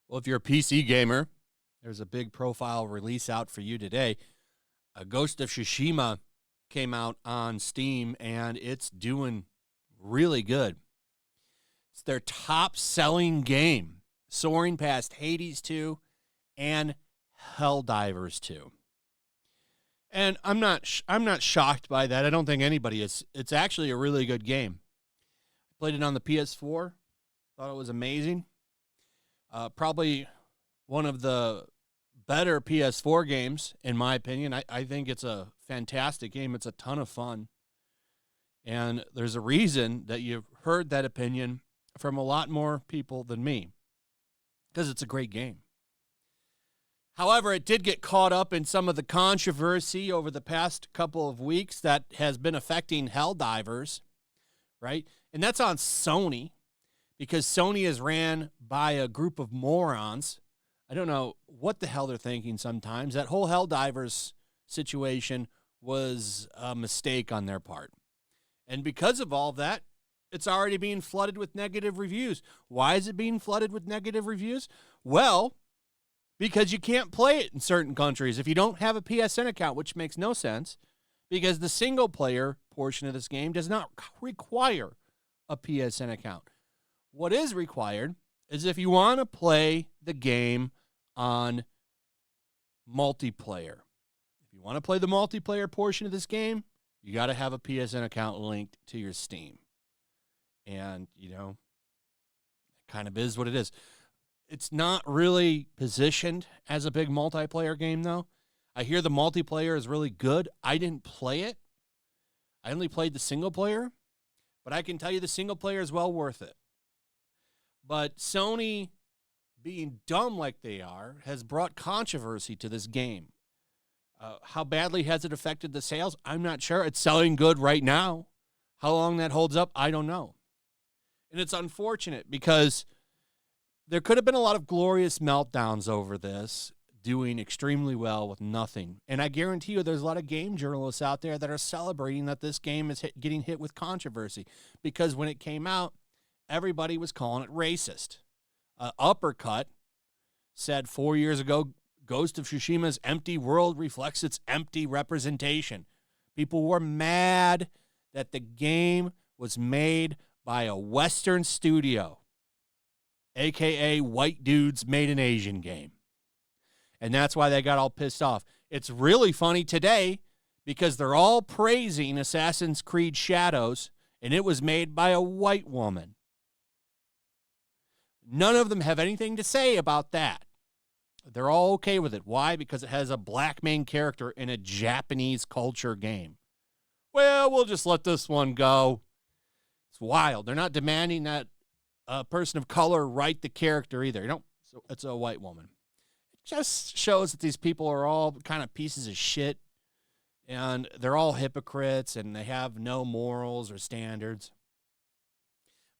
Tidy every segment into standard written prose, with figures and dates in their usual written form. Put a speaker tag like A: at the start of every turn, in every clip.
A: Well, if you're a PC gamer, there's a big profile release out for you today. A Ghost of Tsushima came out on Steam, and it's doing really good. It's their top-selling game, soaring past Hades 2 and Helldivers 2. And I'm not shocked by that. I don't think anybody is. It's actually a really good game. I played it on the PS4. Thought it was amazing. Probably one of the better PS4 games, in my opinion. I think it's a fantastic game. It's a ton of fun. And there's a reason that you've heard that opinion from a lot more people than me, because it's a great game. However, it did get caught up in some of the controversy over the past couple of weeks that has been affecting Helldivers, right? And that's on Sony, because Sony is ran by a group of morons. I don't know what the hell they're thinking sometimes. That whole Helldivers situation was a mistake on their part. And because of all that, it's already being flooded with negative reviews. Why is it being flooded with negative reviews? Well, because you can't play it in certain countries if you don't have a PSN account, which makes no sense, because the single-player portion of this game does not require a PSN account. What is required is if you want to play the game on multiplayer. If you want to play the multiplayer portion of this game, you got to have a PSN account linked to your Steam. And, you know, it kind of is what it is. It's not really positioned as a big multiplayer game, though. I hear the multiplayer is really good. I didn't play it. I only played the single player. But I can tell you the single player is well worth it. But Sony, being dumb like they are, has brought controversy to this game. How badly has it affected the sales? I'm not sure. It's selling good right now. How long that holds up, I don't know. And it's unfortunate because there could have been a lot of glorious meltdowns over this, doing extremely well with nothing. And I guarantee you there's a lot of game journalists out there that are celebrating that this game is getting hit with controversy, because when it came out, everybody was calling it racist. Uppercut said 4 years ago, Ghost of Tsushima's empty world reflects its empty representation. People were mad that the game was made by a Western studio, a.k.a. white dudes made an Asian game. And that's why they got all pissed off. It's really funny today because they're all praising Assassin's Creed Shadows, and it was made by a white woman. None of them have anything to say about that. They're all okay with it. Why? Because it has a black main character in a Japanese culture game. Well, we'll just let this one go. It's wild. They're not demanding that a person of color write the character either. You know, so it's a white woman. It just shows that these people are all kind of pieces of shit, and they're all hypocrites, and they have no morals or standards.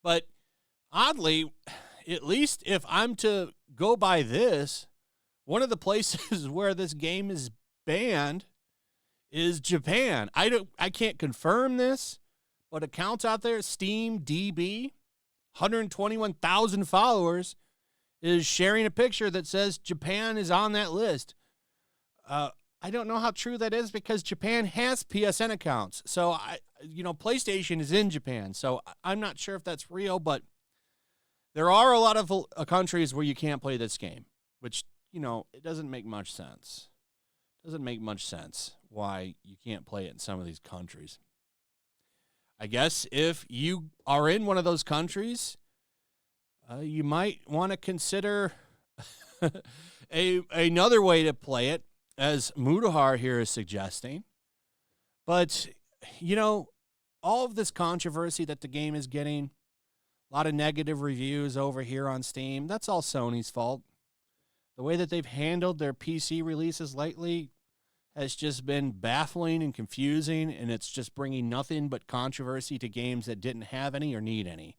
A: But oddly, at least if I'm to go by this, one of the places where this game is banned is Japan. I can't confirm this, but accounts out there, Steam DB, 121,000 followers, is sharing a picture that says Japan is on that list. I don't know how true that is because Japan has PSN accounts. So PlayStation is in Japan. So I'm not sure if that's real, but there are a lot of countries where you can't play this game, which, it doesn't make much sense. It doesn't make much sense why you can't play it in some of these countries. I guess if you are in one of those countries, you might want to consider another way to play it, as Mudahar here is suggesting. But, all of this controversy that the game is getting, a lot of negative reviews over here on Steam, that's all Sony's fault. The way that they've handled their PC releases lately has just been baffling and confusing, and it's just bringing nothing but controversy to games that didn't have any or need any.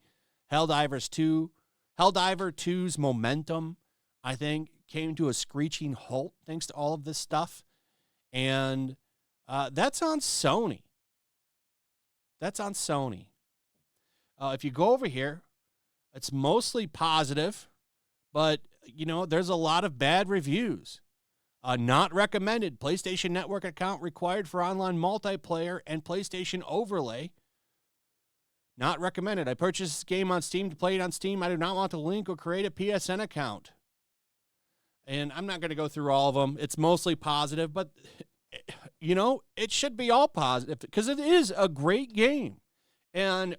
A: Helldivers 2's momentum, I think, came to a screeching halt thanks to all of this stuff, and that's on Sony. That's on Sony. If you go over here, it's mostly positive, but, there's a lot of bad reviews. Not recommended. PlayStation Network account required for online multiplayer and PlayStation overlay. Not recommended. I purchased this game on Steam to play it on Steam. I do not want to link or create a PSN account. And I'm not going to go through all of them. It's mostly positive, but, it should be all positive because it is a great game. And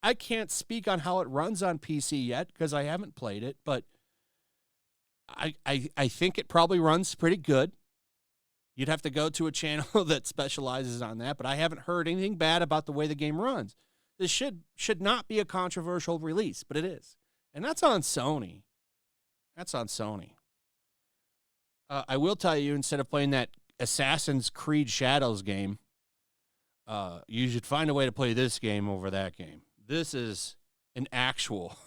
A: I can't speak on how it runs on PC yet because I haven't played it, but I think it probably runs pretty good. You'd have to go to a channel that specializes on that, but I haven't heard anything bad about the way the game runs. This should not be a controversial release, but it is. And that's on Sony. That's on Sony. I will tell you, instead of playing that Assassin's Creed Shadows game, you should find a way to play this game over that game. This is an actual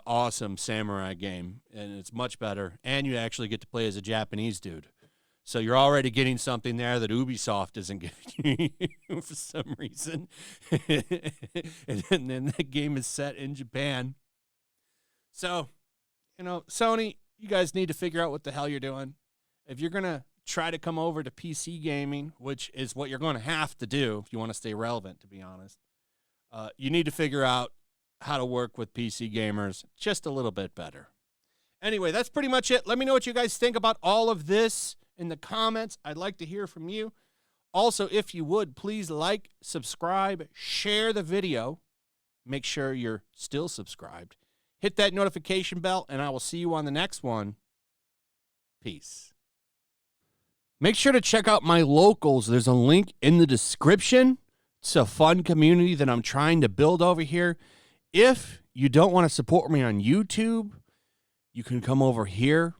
A: awesome samurai game, and it's much better. And you actually get to play as a Japanese dude. So you're already getting something there that Ubisoft isn't giving you for some reason. And then that game is set in Japan. So, Sony, you guys need to figure out what the hell you're doing. If you're going to try to come over to PC gaming, which is what you're going to have to do if you want to stay relevant, to be honest, you need to figure out how to work with PC gamers just a little bit better. Anyway, that's pretty much it. Let me know what you guys think about all of this in the comments. I'd like to hear from you. Also, if you would, please like, subscribe, share the video. Make sure you're still subscribed. Hit that notification bell, and I will see you on the next one. Peace. Make sure to check out my locals. There's a link in the description. It's a fun community that I'm trying to build over here. If you don't want to support me on YouTube, you can come over here.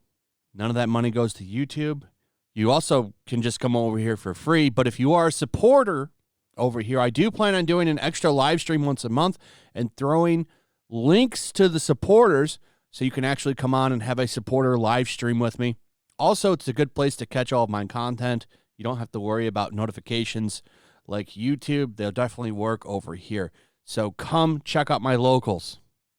A: None of that money goes to YouTube. You also can just come over here for free. But if you are a supporter over here, I do plan on doing an extra live stream once a month and throwing links to the supporters so you can actually come on and have a supporter live stream with me. Also, it's a good place to catch all of my content. You don't have to worry about notifications like YouTube. They'll definitely work over here. So come check out my locals.